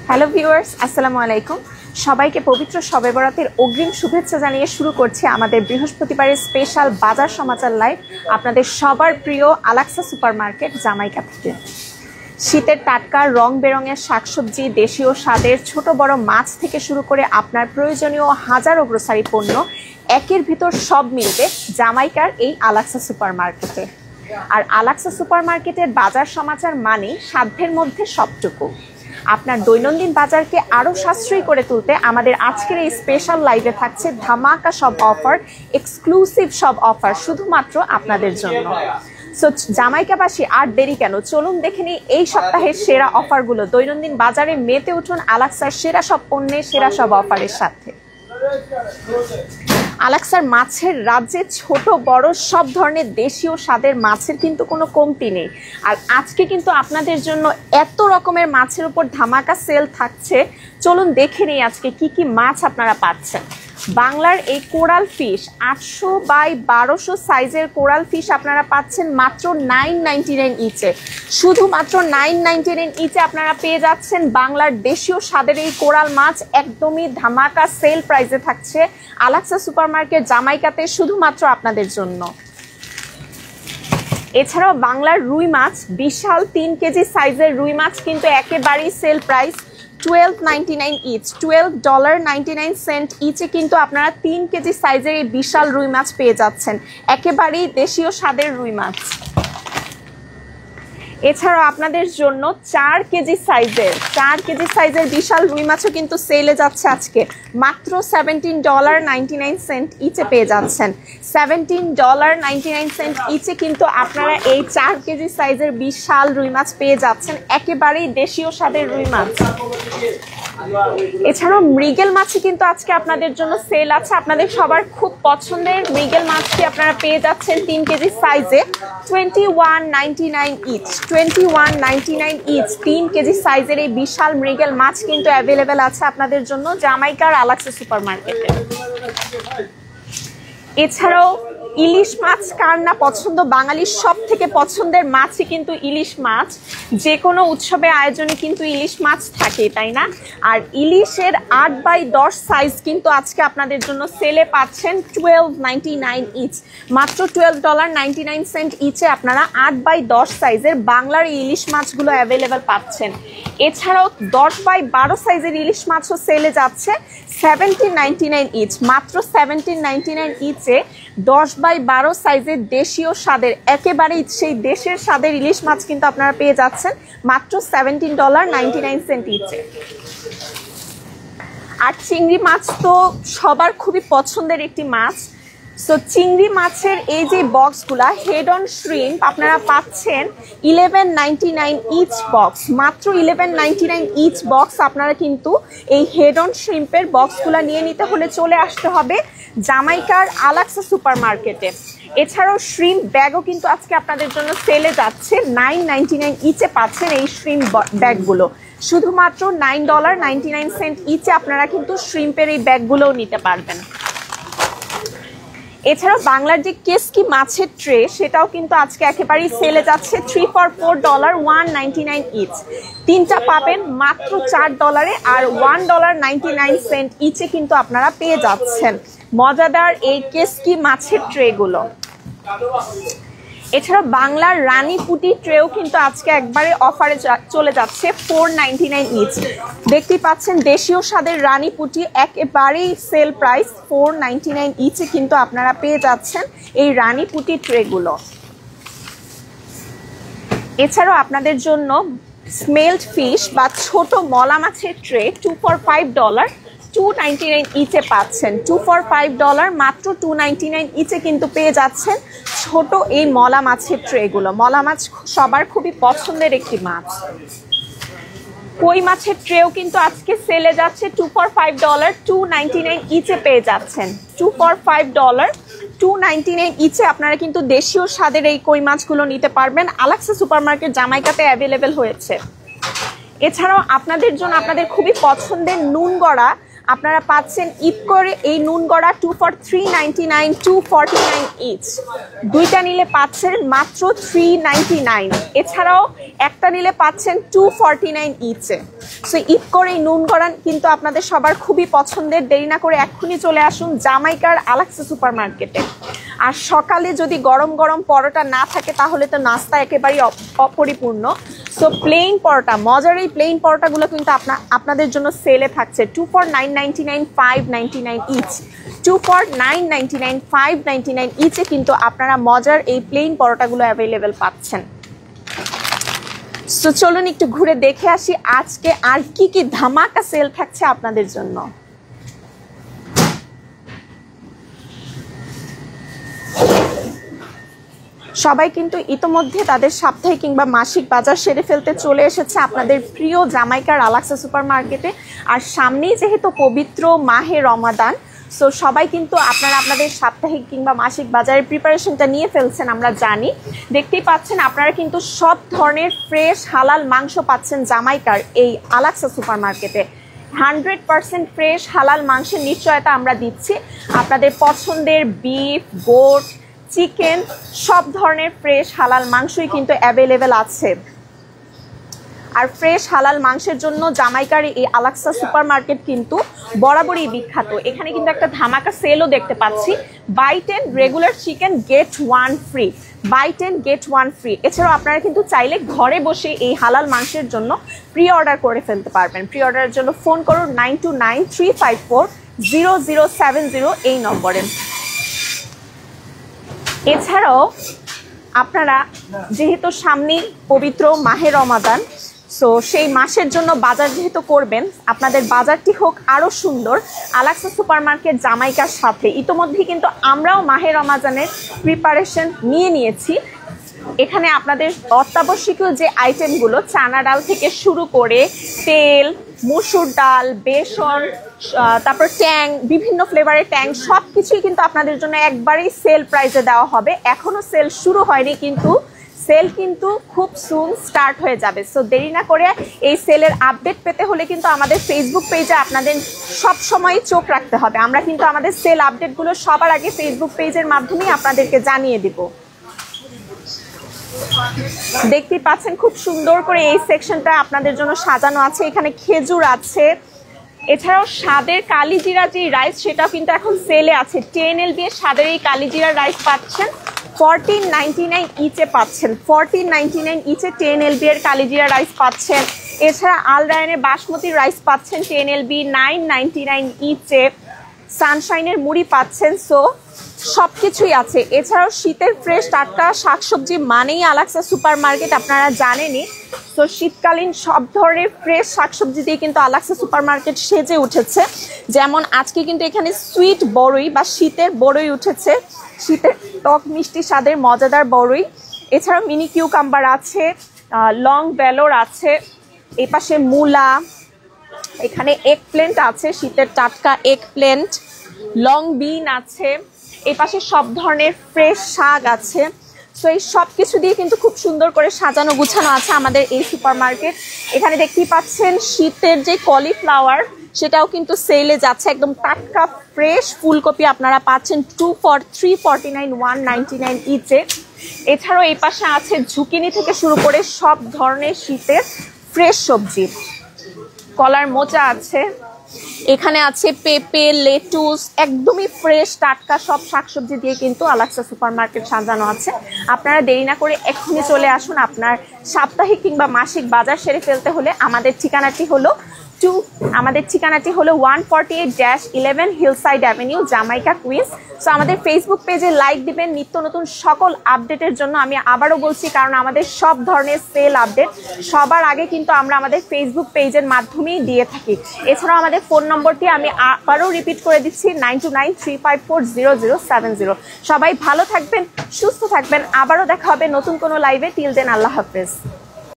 Hello viewers, আসসালামু আলাইকুম। সবাইকে পবিত্র শবে বরাতের অগ্রিম শুভেচ্ছা জানিয়ে শুরু করছি আমাদের বৃহস্পতিবারের স্পেশাল বাজার সমাচার লাইভ আপনাদের সবার প্রিয় আলাক্সা সুপার মার্কেট জামাইকা থেকে। শীতের টাটকা রং বেরঙের শাকসবজি, দেশীয় স্বাদের ছোট বড় মাছ থেকে শুরু করে আপনার প্রয়োজনীয় হাজারো গ্রোসারি পণ্য একের ভিতর সব মিলবে জামাইকার এই আলাক্সা সুপার মার্কেটে। আর আলাক্সা সুপার মার্কেটের বাজার সমাচার মানে সাধ্যের মধ্যে সবটুকু। আপনার দৈনন্দিন বাজারকে আরও সাশ্রয়ী করে তুলতে আমাদের আজকের এই স্পেশাল লাইভে থাকছে ধামাকা সব অফার, এক্সক্লুসিভ সব অফার শুধুমাত্র আপনাদের জন্য। সো জামাইকাবাসী আর দেরি কেন, চলুন দেখে নিই এই সপ্তাহের সেরা অফারগুলো। দৈনন্দিন বাজারে মেতে উঠুন আলাক্সার সেরা সব পণ্যের সেরা সব অফারের সাথে। আলাক্সার মাছের রাজ্যে ছোট বড় সব ধরনের দেশীয় স্বাদের মাছের কিন্তু কোনো কমতি নেই। আর আজকে কিন্তু আপনাদের জন্য এত রকমের মাছের উপর ধামাকা সেল থাকছে, চলুন দেখে নিই আজকে কি কি মাছ আপনারা পাচ্ছেন। বাংলার এই কোরাল ফিশ 800 বাই 1200 সাইজের কোরাল ফিশ আপনারা পাচ্ছেন মাত্র 999 ইচে। শুধুমাত্র 999 ইচে আপনারা পেয়ে যাচ্ছেন বাংলার দেশীয় স্বাদের এই কোরাল মাছ। একদমই ধামাকা সেল প্রাইসে থাকছে আলাক্সা সুপার মার্কেট জামাইকাতে শুধুমাত্র আপনাদের জন্য। এছাড়াও বাংলার রুই মাছ, বিশাল 3 কেজি সাইজের রুই মাছ কিন্তু একেবারেই সেল প্রাইস $12.99 ইচ, $12.99 ইচে কিন্তু আপনারা 3 কেজি সাইজের এই বিশাল রুই মাছ পেয়ে যাচ্ছেন, একেবারেই দেশীয় স্বাদের রুই মাছ। এছাড়াও আপনাদের জন্য 4 কেজি সাইজের বিশাল রুই মাছও কিন্তু সেলে যাচ্ছে আজকে মাত্র $17.99 ইচে পেয়ে যাচ্ছেন। $17.99 ইচে কিন্তু আপনারা এই 4 কেজি সাইজের বিশাল রুই মাছ পেয়ে যাচ্ছেন, একেবারেই দেশীয় স্বাদের রুই মাছ। এছাড়াও মৃগেল মাছই কিন্তু আজকে আপনাদের জন্য সেল আছে। আপনাদের সবার খুব পছন্দের মৃগেল মাছটি আপনারা পেয়ে যাচ্ছেন 3 কেজি সাইজে $21.99 ইচ, $21.99 ইচ। 3 কেজি সাইজের এই বিশাল মৃগেল মাছ কিন্তু অ্যাভেলেবেল আছে আপনাদের জন্য জামাইকার আলাক্সা সুপার মার্কেটে। এছাড়াও ইলিশ মাছ কার না পছন্দ, বাঙালির সব থেকে পছন্দের মাছই কিন্তু ইলিশ মাছ। যে কোনো উৎসবে আয়োজনে কিন্তু ইলিশ মাছ থাকে, তাই না? আর ইলিশের 8 বাই 10 সাইজ কিন্তু আজকে আপনাদের জন্য সেলে পাচ্ছেন $12.99 ইচ, মাত্র $12.99 ইচে আপনারা 8 বাই 10 সাইজের বাংলার ইলিশ মাছগুলো অ্যাভেলেবেল পাচ্ছেন। এছাড়াও 10 বাই 12 সাইজের ইলিশ মাছও সেলে যাচ্ছে $17.99 ইচ, মাত্র $17.99 ইচে 10 বাই 12 সাইজের দেশীয় স্বাদের একেবারেই সেই দেশের স্বাদের ইলিশ মাছ কিন্তু আপনারা পেয়ে যাচ্ছেন মাত্র $17.99 ইচে। আর চিংড়ি মাছ তো সবার খুবই পছন্দের একটি মাছ। সো চিংড়ি মাছের এই যে বক্সগুলা হেড অন শ্রিম্প আপনারা পাচ্ছেন $11.99 ইচ বক্স, মাত্র $11.99 ইচ বক্স। আপনারা কিন্তু এই হেড অন শ্রিম্পের বক্সগুলা নিয়ে নিতে হলে চলে আসতে হবে জামাইকার আলাক্সা সুপার মার্কেটে। এছাড়াও শ্রিম্প ব্যাগও কিন্তু আজকে আপনাদের জন্য সেলে যাচ্ছে $9.99 ইচে পাচ্ছেন এই শ্রিম্প ব্যাগগুলো, শুধুমাত্র $9.99 ইচে আপনারা কিন্তু শ্রিম্পের এই ব্যাগগুলোও নিতে পারবেন। এছাড়াও বাংলার যে কেসকি মাছের ট্রে সেটাও কিন্তু আজকে একেবারেই সেলে যাচ্ছে $3 for $4, $1.99 ইচ। 3টা পাবেন মাত্র $4 আর $1.99 ইচে কিন্তু আপনারা পেয়ে যাচ্ছেন মজাদার এই কেসকি মাছের ট্রেগুলো। এছাড়া বাংলার রানী পুটি ট্রেও কিন্তু আজকে একবারে অফারে চলে যাচ্ছে $4.99 ইচ। দেখতেই পাচ্ছেন দেশীয় স্বাদের রানী পুটি একেবারেই সেল প্রাইস $4.99 ইচে কিন্তু আপনারা পেয়ে যাচ্ছেন এই রানী পুটি ট্রেগুলো। এছাড়াও আপনাদের জন্য স্মেলড ফিশ বা ছোট মলা মাছের ট্রে $2 for $5, $2.99 ইচে পাচ্ছেন। $2 for $5, মাত্র $2.99 ইচে কিন্তু পেয়ে যাচ্ছেন ছোট এই মলা মাছের ট্রেগুলো। মলা মাছ সবার খুবই পছন্দের একটি মাছ। কই মাছের ট্রেও কিন্তু আজকে সেলে যাচ্ছে $2 for $5, $2.99 ইচে পেয়ে যাচ্ছেন। $2 for $5, $2.99 ইচে আপনারা কিন্তু দেশীয় স্বাদের এই কই মাছগুলো নিতে পারবেন, আলাক্সা সুপার মার্কেট জামাইকাতে অ্যাভেলেবেল হয়েছে। এছাড়াও আপনাদের জন্য আপনাদের খুবই পছন্দের নুন গড়া আপনারা পাচ্ছেন ইফকোর এই নুন গড়া 2 for 399, 249 ইচ। দুইটা নিলে পাচ্ছেন মাত্র 399। এছাড়াও একটা নিলে পাচ্ছেন 249 ইচে। সো ইফকোর এই নুন গড়া কিন্তু আপনাদের সবার খুবই পছন্দের। দেরি না করে এক্ষুনি চলে আসুন জামাইকার আলাক্সা সুপার মার্কেটে। আর সকালে যদি গরম গরম পরোটা না থাকে তাহলে তো নাস্তা একেবারেই অপরিপূর্ণ। সো প্লেন পরোটা, মজার এই প্লেন পরোটাগুলো কিন্তু আপনাদের জন্য সেলে থাকছে 2 for 999, 599 ইচ। 2 for 999, 599 ইচে কিন্তু আপনারা মজার এই প্লেন পরোটাগুলো অ্যাভেলেবেল পাচ্ছেন। সো চলুন একটু ঘুরে দেখে আসি আজকে আর কি কি ধামাকা সেল থাকছে আপনাদের জন্য। সবাই কিন্তু ইতোমধ্যে তাদের সাপ্তাহিক কিংবা মাসিক বাজার সেরে ফেলতে চলে এসেছে আপনাদের প্রিয় জামাইকার আলাক্সা সুপার মার্কেটে। আর সামনেই যেহেতু পবিত্র মাহে রমাদান, সো সবাই কিন্তু আপনারা আপনাদের সাপ্তাহিক কিংবা মাসিক বাজারের প্রিপারেশনটা নিয়ে ফেলছেন আমরা জানি। দেখতেই পাচ্ছেন আপনারা কিন্তু সব ধরনের ফ্রেশ হালাল মাংস পাচ্ছেন জামাইকার এই আলাক্সা সুপার মার্কেটে। 100% ফ্রেশ হালাল মাংসের নিশ্চয়তা আমরা দিচ্ছি। আপনাদের পছন্দের বিফ, গোট, চিকেন সব ধরনের ফ্রেশ হালাল মাংসই কিন্তু অ্যাভেলেবেল আছে। আর ফ্রেশ হালাল মাংসের জন্য জামাইকার এই আলাক্সা সুপার মার্কেট কিন্তু বরাবরই বিখ্যাত। এখানে কিন্তু একটা ধামাকা সেলও দেখতে পাচ্ছি, buy 10 regular chicken get 1 free, buy 10 get 1 free. এছাড়াও আপনারা কিন্তু চাইলে ঘরে বসে এই হালাল মাংসের জন্য প্রি অর্ডার করে ফেলতে পারবেন। প্রি অর্ডারের জন্য ফোন করুন 9293540070 এই নম্বরে। এছাড়াও আপনারা যেহেতু সামনে পবিত্র মাহে রমাদান, সো সেই মাসের জন্য বাজার যেহেতু করবেন, আপনাদের বাজারটি হোক আরও সুন্দর আলাক্সা সুপার মার্কেট জামাইকার সাথে। ইতোমধ্যেই কিন্তু আমরাও মাহে রমাদানের প্রিপারেশন নিয়ে নিয়েছি। এখানে আপনাদের অত্যাবশ্যকীয় যে আইটেমগুলো, চানা ডাল থেকে শুরু করে তেল, মসুর ডাল, বেসন, তারপর ট্যাং, বিভিন্ন ফ্লেভারের ট্যাং সব কিছুই কিন্তু আপনাদের জন্য একবারেই সেল প্রাইসে দেওয়া হবে। এখনও সেল শুরু হয়নি, কিন্তু সেল কিন্তু খুব সুন স্টার্ট হয়ে যাবে। সো দেরি না করে এই সেলের আপডেট পেতে হলে কিন্তু আমাদের ফেসবুক পেজে আপনাদের সব সময় চোখ রাখতে হবে। আমরা কিন্তু আমাদের সেল আপডেটগুলো সবার আগে ফেসবুক পেজের মাধ্যমেই আপনাদেরকে জানিয়ে দিব। দেখতেই পাচ্ছেন খুব সুন্দর করে এই সেকশনটা আপনাদের জন্য সাজানো আছে। এখানে খেজুর আছে, এছাড়াও স্বাদের কালিজিরা যে রাইস সেটাও কিন্তু এখন সেলে আছে। 10 LB এর স্বাদের এই কালিজিরা রাইস পাচ্ছেন 1499 ইচে পাচ্ছেন, 1499 ইচে 10 LB এর কালিজিরা রাইস পাচ্ছেন। এছাড়া আল রায়ানের বাসমতি রাইস পাচ্ছেন 10 LB 999 ইচে। সানশাইনের মুড়ি পাচ্ছেন। সো সব কিছুই আছে। এছাড়াও শীতের ফ্রেশ টাটকা শাকসবজি মানেই আলাক্সা সুপার মার্কেট, আপনারা জানেনই। তো শীতকালীন সব ধরনের ফ্রেশ শাকসবজি দিয়ে কিন্তু আলাক্সা সুপার মার্কেট সেজে উঠেছে। যেমন আজকে কিন্তু এখানে সুইট বড়ই বা শীতের বড়ই উঠেছে, শীতের টক মিষ্টি স্বাদের মজাদার বড়ই। এছাড়াও মিনি কিউকাম্বার আছে, লং ভেলোর আছে, এই পাশে মূলা, এখানে এগ প্লেন্ট আছে, শীতের টাটকা এগ প্লেন্ট, লং বিন আছে, এই পাশে সব ধরনের ফ্রেশ শাক আছে। সো এই সব কিছু দিয়ে কিন্তু খুব সুন্দর করে সাজানো গুছানো আছে আমাদের এই সুপার মার্কেট। এখানে দেখতেই পাচ্ছেন শীতের যে কলিফ্লাওয়ার সেটাও কিন্তু সেলে যাচ্ছে, একদম টাটকা ফ্রেশ ফুলকপি আপনারা পাচ্ছেন 2 for 349, 199 ইচে। এছাড়াও এই পাশে আছে ঝুকিনি থেকে শুরু করে সব ধরনের শীতের ফ্রেশ সবজি, কলার মোচা আছে, এখানে আছে পেঁপে, লেটুস, একদমই ফ্রেশ টাটকা সব শাকসবজি দিয়ে কিন্তু আলাক্সা সুপার মার্কেট সাজানো আছে। আপনারা দেরি না করে এক্ষুনি চলে আসুন। আপনার সাপ্তাহিক কিংবা মাসিক বাজার সেরে ফেলতে হলে আমাদের ঠিকানাটি হলো 148-11 hillside avenue, Jamaica, Queens. So আমাদের ফেসবুক পেজে লাইক দিবেন নিত্য নতুন সকল আপডেটের জন্য। আমি আবারও বলছি, কারণ আমাদের সব ধরনের সেল আপডেট সবার আগে কিন্তু আমরা আমাদের ফেসবুক পেজের মাধ্যমেই দিয়ে থাকি। এছাড়াও আমাদের ফোন নম্বরটি আমি আবারও রিপিট করে দিচ্ছি, 9293540070। সবাই ভালো থাকবেন, সুস্থ থাকবেন। আবারও দেখা হবে নতুন কোনো লাইভে। টিল দেন, আল্লাহ হাফেজ।